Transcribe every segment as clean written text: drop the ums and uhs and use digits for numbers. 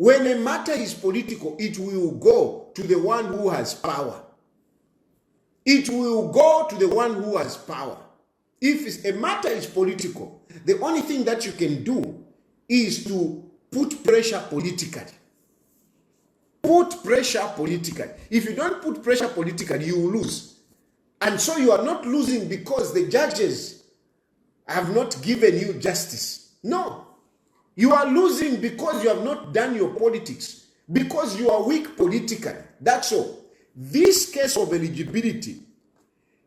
When a matter is political, it will go to the one who has power. It will go to the one who has power. If a matter is political, the only thing that you can do is to put pressure politically. Put pressure politically. If you don't put pressure politically, you will lose. And so you are not losing because the judges have not given you justice. No. You are losing because you have not done your politics, because you are weak politically. That's all. This case of eligibility,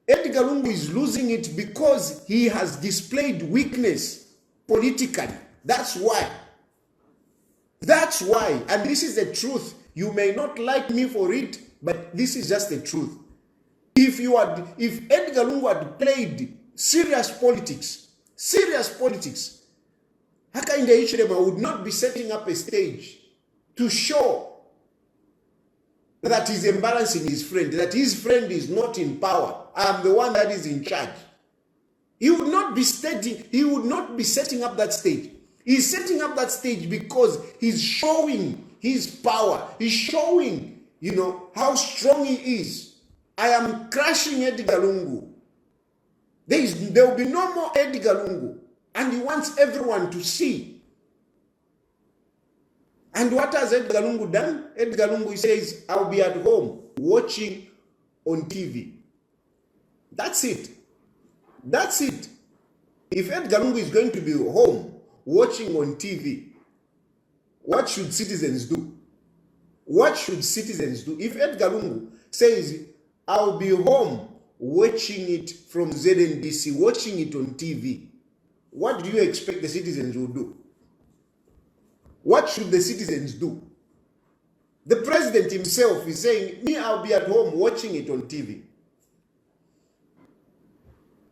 Edgar Lungu is losing it because he has displayed weakness politically. That's why. That's why. And this is the truth. You may not like me for it, but this is just the truth. If Edgar Lungu had played serious politics, Hakainde Hichilema would not be setting up a stage to show that he's embarrassing his friend, that his friend is not in power. I'm the one that is in charge. He would not be setting up that stage. He's setting up that stage because he's showing his power. He's showing, how strong he is. I am crushing Edgar Lungu. There will be no more Edgar Lungu. And he wants everyone to see. And what has Edgar Lungu done? Edgar Lungu says, I'll be at home watching on TV. That's it. That's it. If Edgar Lungu is going to be home watching on TV, what should citizens do? What should citizens do? If Edgar Lungu says, I'll be home watching it from ZNBC, watching it on TV, what do you expect the citizens will do? What should the citizens do? The president himself is saying, me, I'll be at home watching it on TV.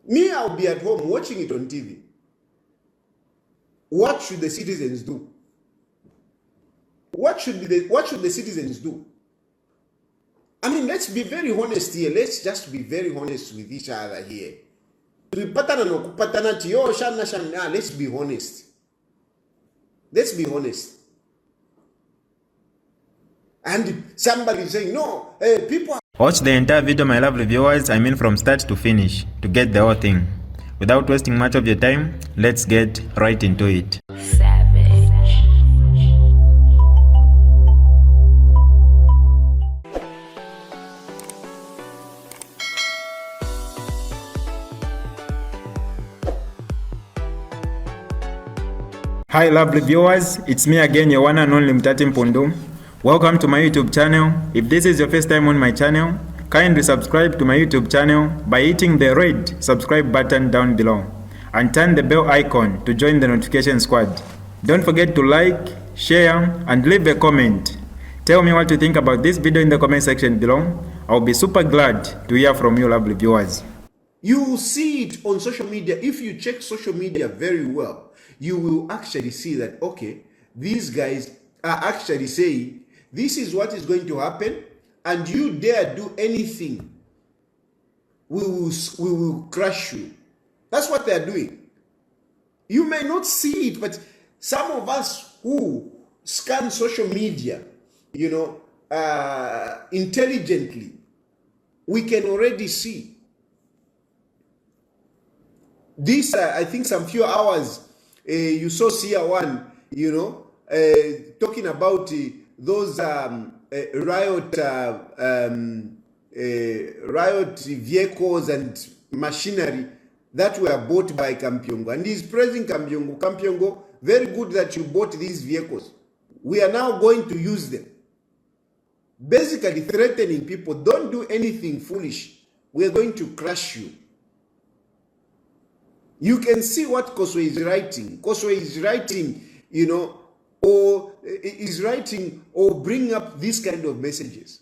Me, I'll be at home watching it on TV. What should the citizens do? What should the citizens do? I mean, let's be very honest here. Let's just be very honest with each other here. Let's be honest. Let's be honest. And somebody saying, no, people... Watch the entire video, my lovely viewers, from start to finish, to get the whole thing. Without wasting much of your time, let's get right into it. Hi lovely viewers, it's me again, your one and only Mutati Mpundu. Welcome to my YouTube channel. If this is your first time on my channel, kindly subscribe to my YouTube channel by hitting the red subscribe button down below and turn the bell icon to join the notification squad. Don't forget to like, share and leave a comment. Tell me what you think about this video in the comment section below. I'll be super glad to hear from you lovely viewers. You will see it on social media. If you check social media very well, you will actually see that, okay, these guys are actually saying, this is what is going to happen, and you dare do anything, we will crush you. That's what they are doing. You may not see it, but some of us who scan social media, intelligently, we can already see. This, I think some few hours, you saw Sia One, talking about those riot vehicles and machinery that were bought by Kampyongo. And he's praising Kampyongo. Kampyongo, very good that you bought these vehicles. We are now going to use them. Basically threatening people, don't do anything foolish. We are going to crush you. You can see what Koswe is writing. Koswe is writing, or bring up these kind of messages.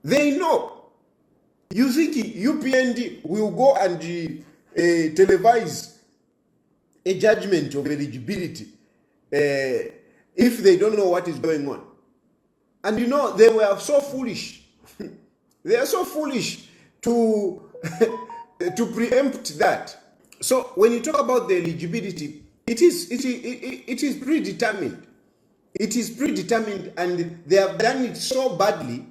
They know. You think UPND will go and televise a judgment of eligibility if they don't know what is going on. And they were so foolish. They are so foolish to... to preempt that. So when you talk about the eligibility, it is predetermined. It is predetermined, and they have done it so badly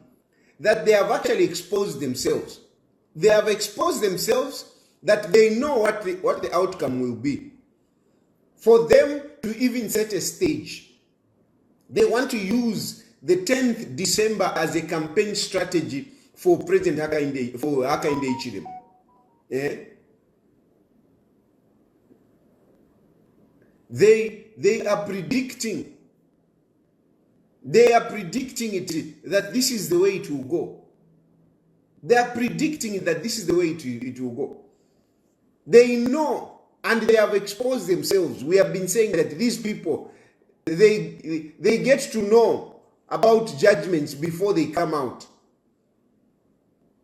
that they have actually exposed themselves. They have exposed themselves that they know what the outcome will be. For them to even set a stage, they want to use the 10th December as a campaign strategy for President Hakainde Hichilema. They are predicting. They are predicting it that this is the way it will go. They are predicting it that this is the way it will go. They know, and they have exposed themselves. We have been saying that these people, they get to know about judgments before they come out.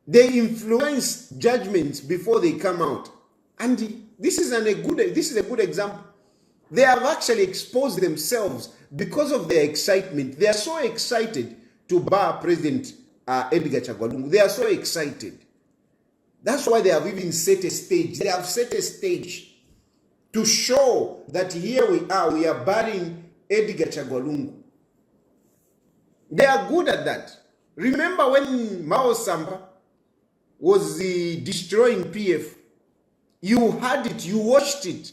They influence judgments before they come out. And this is a good example. They have actually exposed themselves because of their excitement. They are so excited to bar President Edgar Lungu. They are so excited. That's why they have even set a stage. They have set a stage to show that here we are barring Edgar Lungu. They are good at that. Remember when Mao Samba was destroying PF? You had it, you watched it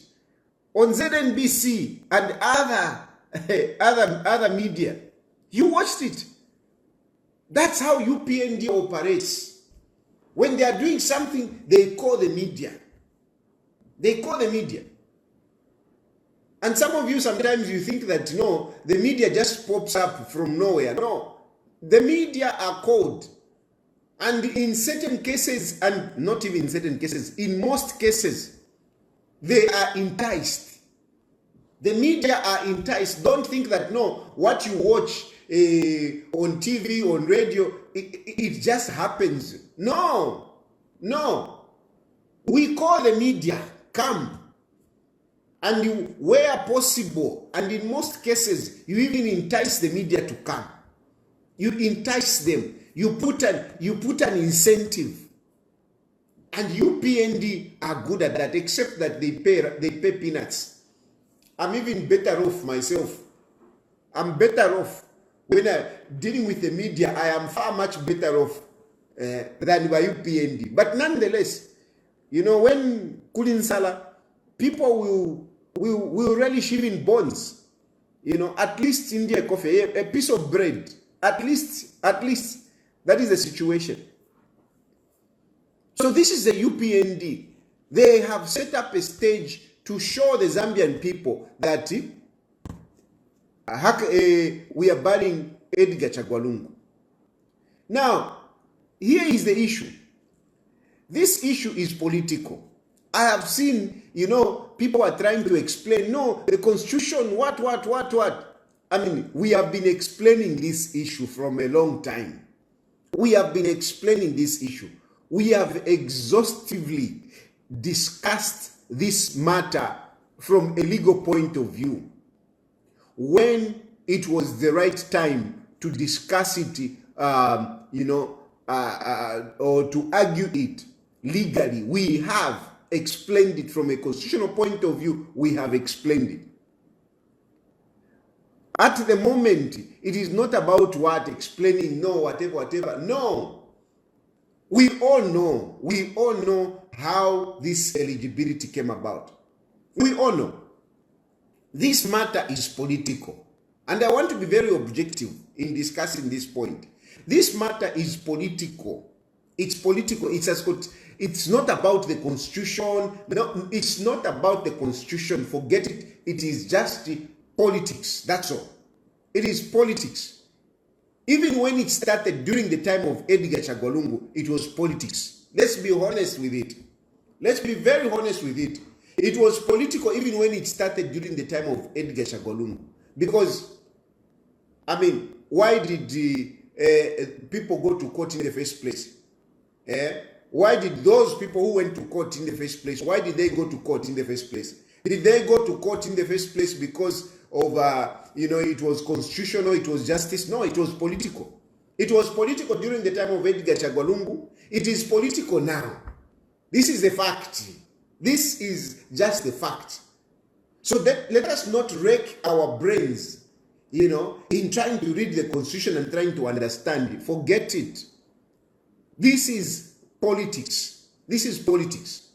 on ZNBC and other media. You watched it. That's how UPND operates. When they are doing something, they call the media. They call the media. And some of you, sometimes you think that, no, the media just pops up from nowhere. No, the media are called. And in certain cases, and not even certain cases, in most cases, they are enticed. The media are enticed. Don't think that, no, what you watch on TV, on radio, it just happens. No. We call the media, come. And where possible, and in most cases, you even entice the media to come. You entice them. You put an incentive. And UPND are good at that, except that they pay peanuts. I'm even better off myself. I'm better off. When I'm dealing with the media, I am far much better off than by UPND. But nonetheless, when Kulinsala, people will relish even bonds. At least India coffee, a piece of bread. At least, that is the situation. So this is the UPND. They have set up a stage to show the Zambian people that we are barring Edgar Lungu. Now, here is the issue. This issue is political. I have seen, people are trying to explain, no, the constitution, what. I mean, we have been explaining this issue from a long time. We have been explaining this issue. We have exhaustively discussed this matter from a legal point of view. When it was the right time to discuss it, or to argue it legally, we have explained it from a constitutional point of view. We have explained it. At the moment, it is not about explaining, no, whatever. No. We all know how this eligibility came about. We all know. This matter is political. And I want to be very objective in discussing this point. This matter is political. It's political. It's not about the constitution. No, it's not about the constitution. Forget it. It is just politics. That's all. It is politics. Even when it started during the time of Edgar Lungu, it was politics. Let's be honest with it. Let's be very honest with it. It was political even when it started during the time of Edgar Lungu. Because, why did people go to court in the first place? Why did those people who went to court in the first place, why did they go to court in the first place? Did they go to court in the first place because of, it was constitutional, it was justice? No, it was political. It was political during the time of Edgar Lungu. It is political now. This is the fact. This is just the fact. So let us not wreck our brains in trying to read the constitution and trying to understand it. Forget it. This is politics. This is politics.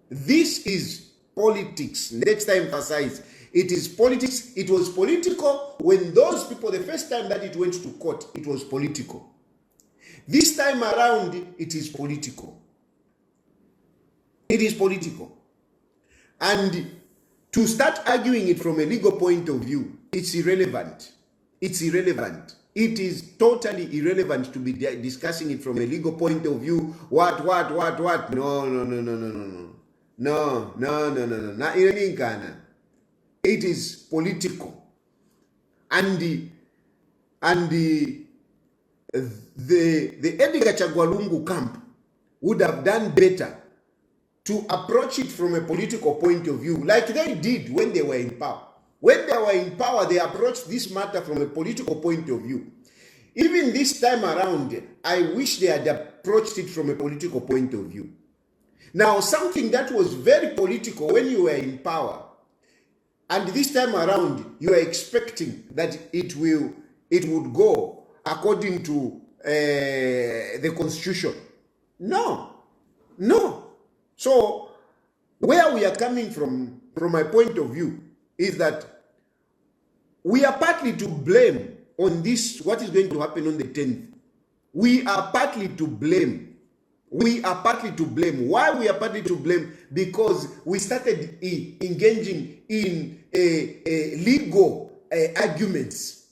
This is politics. Next time, emphasize. It is politics. It was political when those people, the first time that it went to court, it was political. This time around, it is political. It is political. And to start arguing it from a legal point of view, it's irrelevant. It's irrelevant. It is totally irrelevant to be discussing it from a legal point of view. What? No. It is political. And the Edgar Lungu camp would have done better to approach it from a political point of view, like they did when they were in power. When they were in power, they approached this matter from a political point of view. Even this time around, I wish they had approached it from a political point of view. Now, something that was very political when you were in power, and this time around, you are expecting that it would go according to the constitution. No. So, where we are coming from my point of view, is that we are partly to blame on this, what is going to happen on the 10th. We are partly to blame. Why we are partly to blame? Because we started engaging in legal arguments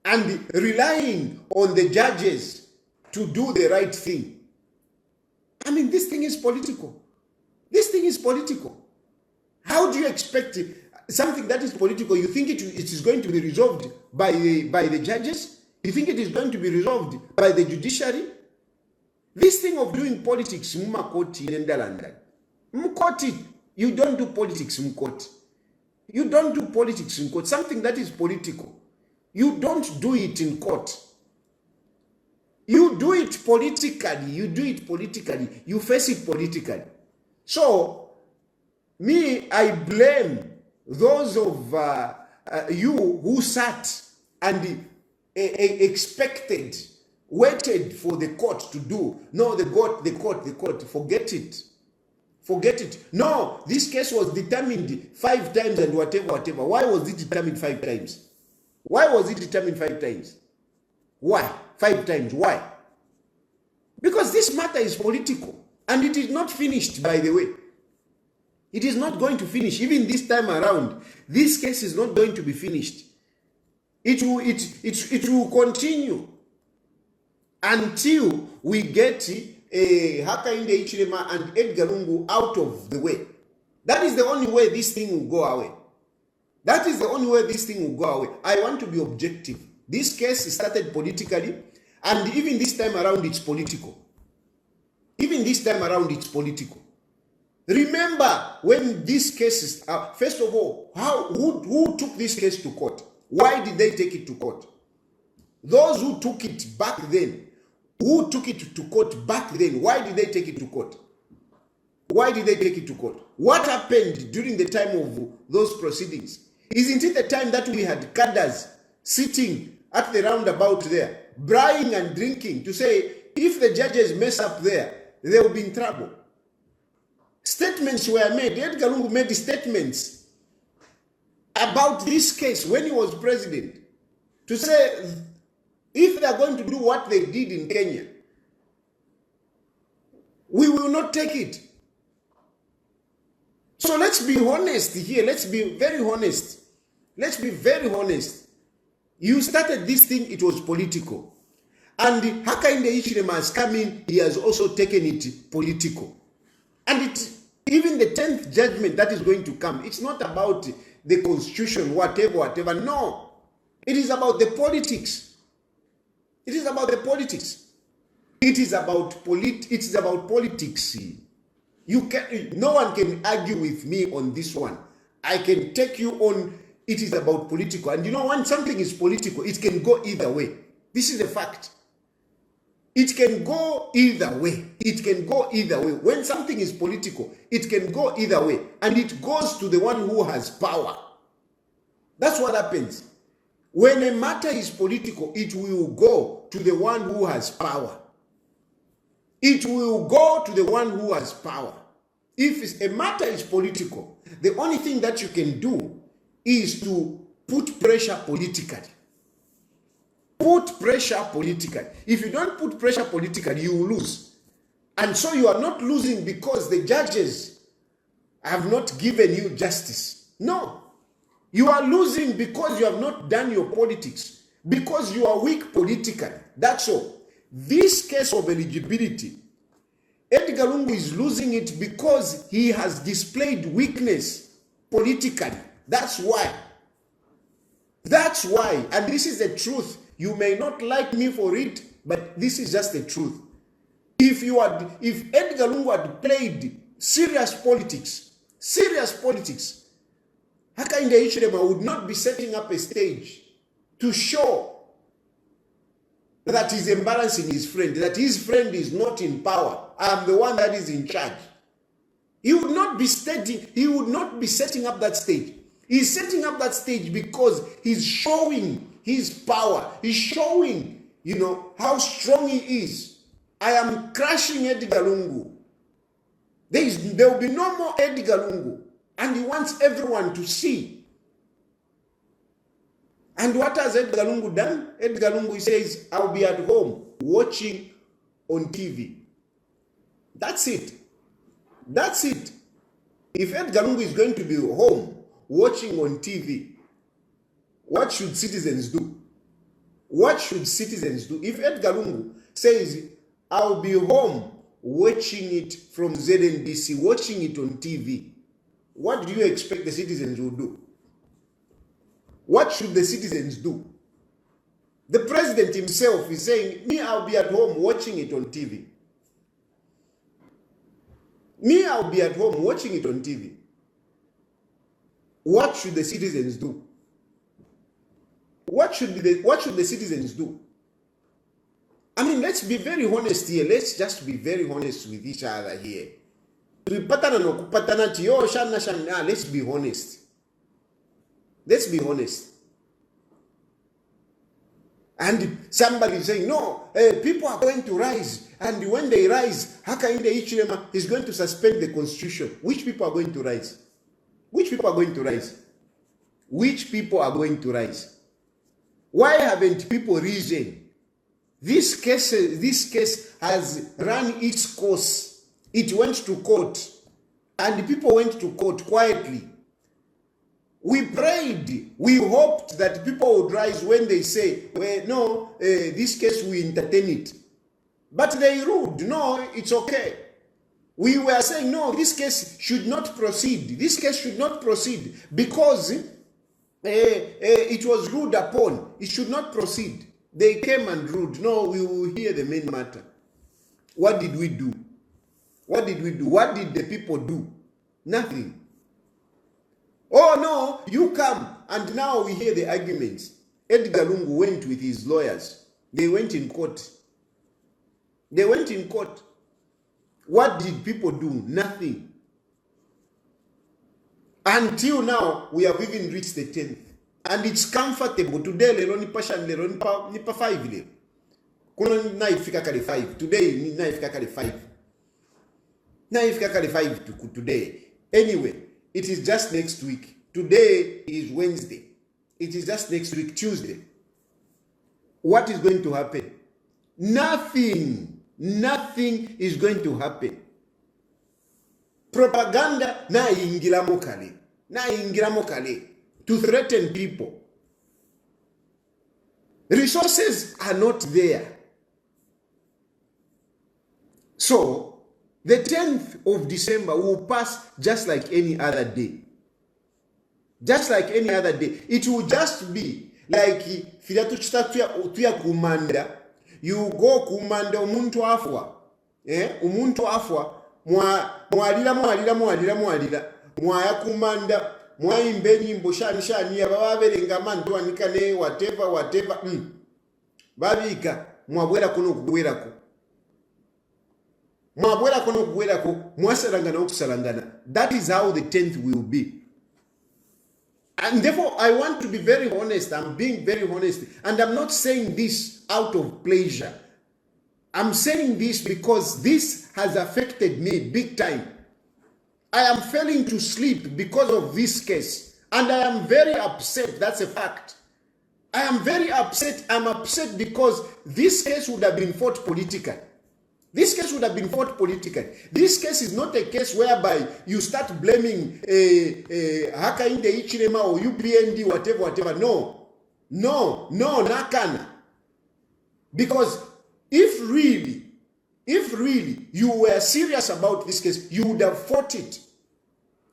and relying on the judges to do the right thing. I mean, this thing is political. How do you expect something that is political? You think it is going to be resolved by the judges? You think it is going to be resolved by the judiciary? This thing of doing politics, Mukoti in London. Mukoti, you don't do politics, Mukoti. You don't do politics in court. Something that is political, you don't do it in court. You do it politically. You face it politically. So, me, I blame those of you who sat and waited for the court to do. No, the court, forget it. No, this case was determined 5 times and whatever. Why was it determined 5 times? Why? 5 times, why? Because this matter is political and it is not finished, by the way. It is not going to finish. Even this time around, this case is not going to be finished. It will continue until we get Hakainde Hichilema and Edgar Lungu out of the way. That is the only way this thing will go away. I want to be objective. This case started politically, and even this time around, it's political. Remember when these cases, first of all, who took this case to court? Why did they take it to court? Those who took it back then, who took it to court back then, why did they take it to court? What happened during the time of those proceedings? Isn't it the time that we had cadres sitting at the roundabout there, buying and drinking to say, if the judges mess up there, they will be in trouble? Statements were made. Edgar Lungu made statements about this case when he was president to say, if they are going to do what they did in Kenya, we will not take it. So let's be honest here. Let's be very honest. You started this thing, it was political. And Hakainde Hichilema has come in, he has also taken it political. And even the 10th judgment that is going to come, it's not about the constitution, whatever. No. It is about the politics. It is about politics. No one can argue with me on this one. I can take you on. It is about political. And when something is political, it can go either way. This is a fact. It can go either way. When something is political, it can go either way. And it goes to the one who has power. That's what happens. When a matter is political, it will go to the one who has power. It will go to the one who has power. If a matter is political, the only thing that you can do is to put pressure politically. Put pressure politically. If you don't put pressure politically, you will lose. And so you are not losing because the judges have not given you justice. No. You are losing because you have not done your politics. Because you are weak politically. That's all. This case of eligibility, Edgar Lungu is losing it because he has displayed weakness politically. That's why. That's why. And this is the truth. You may not like me for it, but this is just the truth. If Edgar Lungu had played serious politics, Hakainde Hichilema would not be setting up a stage to show that he's embarrassing his friend, that his friend is not in power. I'm the one that is in charge. He would not be setting up that stage. He's setting up that stage because he's showing his power. He's showing, how strong he is. I am crushing Edgar Lungu. There will be no more Edgar Lungu. And he wants everyone to see. And what has Edgar Lungu done? Edgar Lungu says, I'll be at home watching on TV. That's it. That's it. If Edgar Lungu is going to be home watching on TV, what should citizens do? What should citizens do? If Edgar Lungu says, I'll be home watching it from ZNDC, watching it on TV, what do you expect the citizens will do? What should the citizens do? The president himself is saying, me, I'll be at home watching it on TV. Me, I'll be at home watching it on TV. What should the citizens do? What should the citizens do? I mean, let's be very honest here. Let's just be very honest with each other here. Let's be honest. Let's be honest. And somebody is saying, no, people are going to rise. And when they rise, Hakainde Hichilema is going to suspend the constitution. Which people are going to rise? Which people are going to rise? Which people are going to rise? Why haven't people risen? This case has run its course. It went to court. And people went to court quietly. We prayed, we hoped that people would rise when they say, well, no, this case we entertain it. But they ruled, no, it's okay. We were saying, no, this case should not proceed. This case should not proceed because it was ruled upon. It should not proceed. They came and ruled, no, we will hear the main matter. What did we do? What did we do? What did the people do? Nothing. Oh no, you come. And now we hear the arguments. Edgar Lungu went with his lawyers. They went in court. They went in court. What did people do? Nothing. Until now, we have even reached the 10th. And it's comfortable. Today, lero ni pashan lero ni pa 5 lero. Kuna na ifika kali 5. Today, ni na ifika kali 5. Na ifika kali 5 today. Anyway, it is just next week. Today is Wednesday. It is just next week, Tuesday. What is going to happen? Nothing. Nothing is going to happen. Propaganda na ingilamo kale. Na ingilamo kale. To threaten people. Resources are not there. So, the 10th of December will pass just like any other day. Just like any other day. It will just be like filatu tuya kumanda. You go kumanda umuntu afwa. Umuntu afwa. Mwalila. Mwaya kumanda. Mwaimbe nyimbo shani ababerenga mantu anikane whatever. Babika mwabwera kuno kugwerako. Mwabwera kono kugwerako, mwasalangana okusalangana. That is how the 10th will be. And therefore, I want to be very honest. I'm being very honest. And I'm not saying this out of pleasure. I'm saying this because this has affected me big time. I am failing to sleep because of this case. And I am very upset. That's a fact. I am very upset. I'm upset because this case would have been fought politically. This case would have been fought politically. This case is not a case whereby you start blaming Hakainde Ichirema or UPND, whatever. No, nakana. Because if really you were serious about this case, you would have fought it.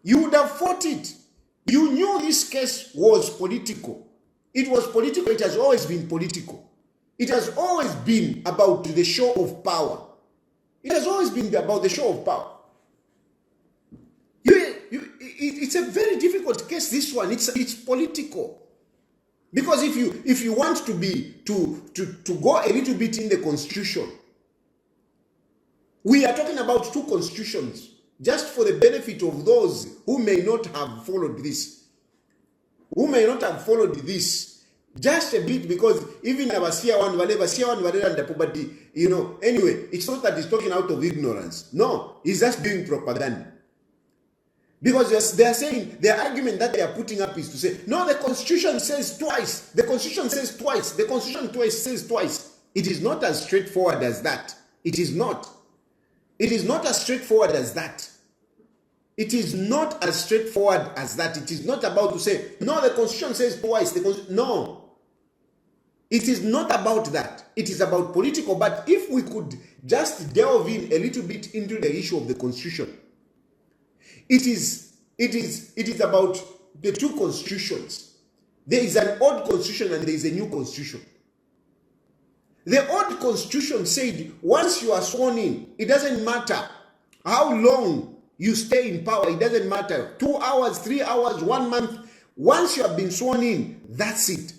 You would have fought it. You knew this case was political. It was political. It has always been political. It has always been about the show of power. It has always been about the show of power. It's a very difficult case, this one. It's political. Because if you want to go a little bit in the constitution, we are talking about two constitutions, just for the benefit of those who may not have followed this. Who may not have followed this. Just a bit, because even Abasia one, but anyway, it's not that he's talking out of ignorance. No, he's just doing propaganda. Because they are saying, the argument that they are putting up is to say, no, the Constitution says twice. The Constitution says twice. The Constitution says twice. It is not as straightforward as that. It is not. It is not as straightforward as that. It is not as straightforward as that. It is not about to say, no, the Constitution says twice. No. It is not about that. It is about political. But if we could just delve in a little bit into the issue of the Constitution, it is about the two constitutions. There is an old constitution and there is a new constitution. The old constitution said once you are sworn in, it doesn't matter how long you stay in power. It doesn't matter. 2 hours, 3 hours, 1 month. Once you have been sworn in, that's it.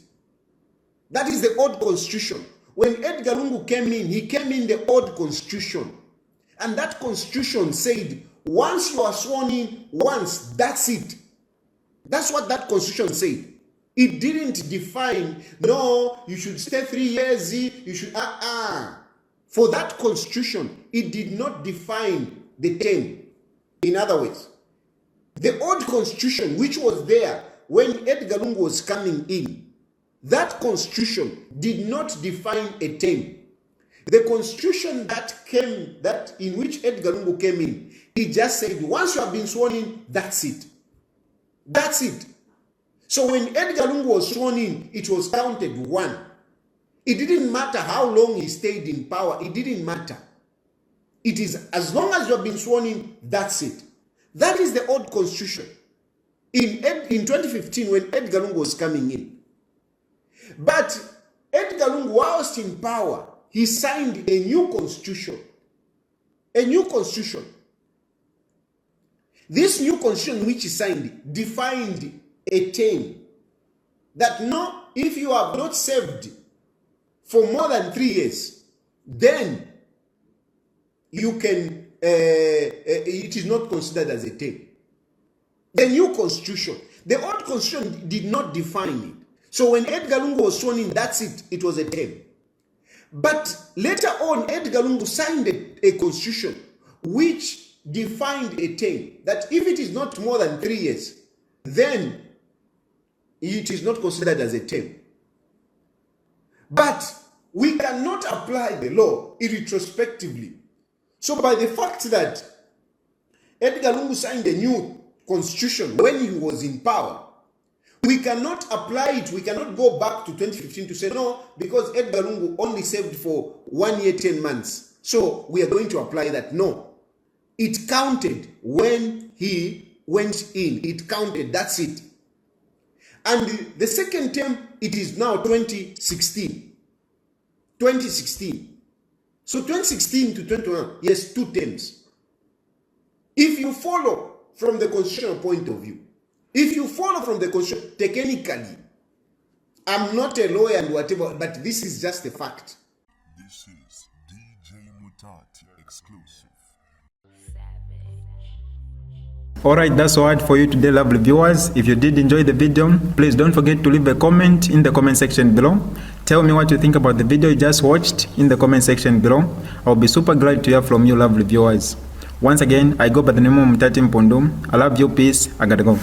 That is the old constitution. When Edgar Lungu came in, he came in the old constitution. And that constitution said, once you are sworn in, once, that's it. That's what that constitution said. It didn't define, no, you should stay 3 years, you should, For that constitution, it did not define the term. In other words, the old constitution, which was there when Edgar Lungu was coming in, that constitution did not define a term. The constitution in which Edgar Lungu came in, he just said, once you have been sworn in, that's it. That's it. So when Edgar Lungu was sworn in, it was counted 1. It didn't matter how long he stayed in power. It didn't matter. It is as long as you have been sworn in, that's it. That is the old constitution. In 2015, when Edgar Lungu was coming in. But Edgar Lungu, whilst in power, he signed a new constitution. A new constitution. This new constitution which he signed defined a term that no, if you have not served for more than 3 years, then you can, it is not considered as a term. The new constitution. The old constitution did not define it. So when Edgar Lungu was sworn in, that's it. It was a term. But later on, Edgar Lungu signed a constitution which defined a term that if it is not more than 3 years, then it is not considered as a term. But we cannot apply the law irretrospectively. So by the fact that Edgar Lungu signed a new constitution when he was in power, we cannot apply it. We cannot go back to 2015 to say, no, because Edgar Lungu only served for 1 year, 10 months. So we are going to apply that. No. It counted when he went in. It counted. That's it. And the second term, it is now 2016. 2016. So 2016 to 2021, yes, 2 terms. If you follow from the constitutional point of view, if you follow from the constitution, technically, I'm not a lawyer and whatever, but this is just a fact. This is DJ Mutati exclusive. Savage. Alright, that's all for you today, lovely viewers. If you did enjoy the video, please don't forget to leave a comment in the comment section below. Tell me what you think about the video you just watched in the comment section below. I'll be super glad to hear from you, lovely viewers. Once again, I go by the name of Mutati Mpundu. I love you, peace, I gotta go.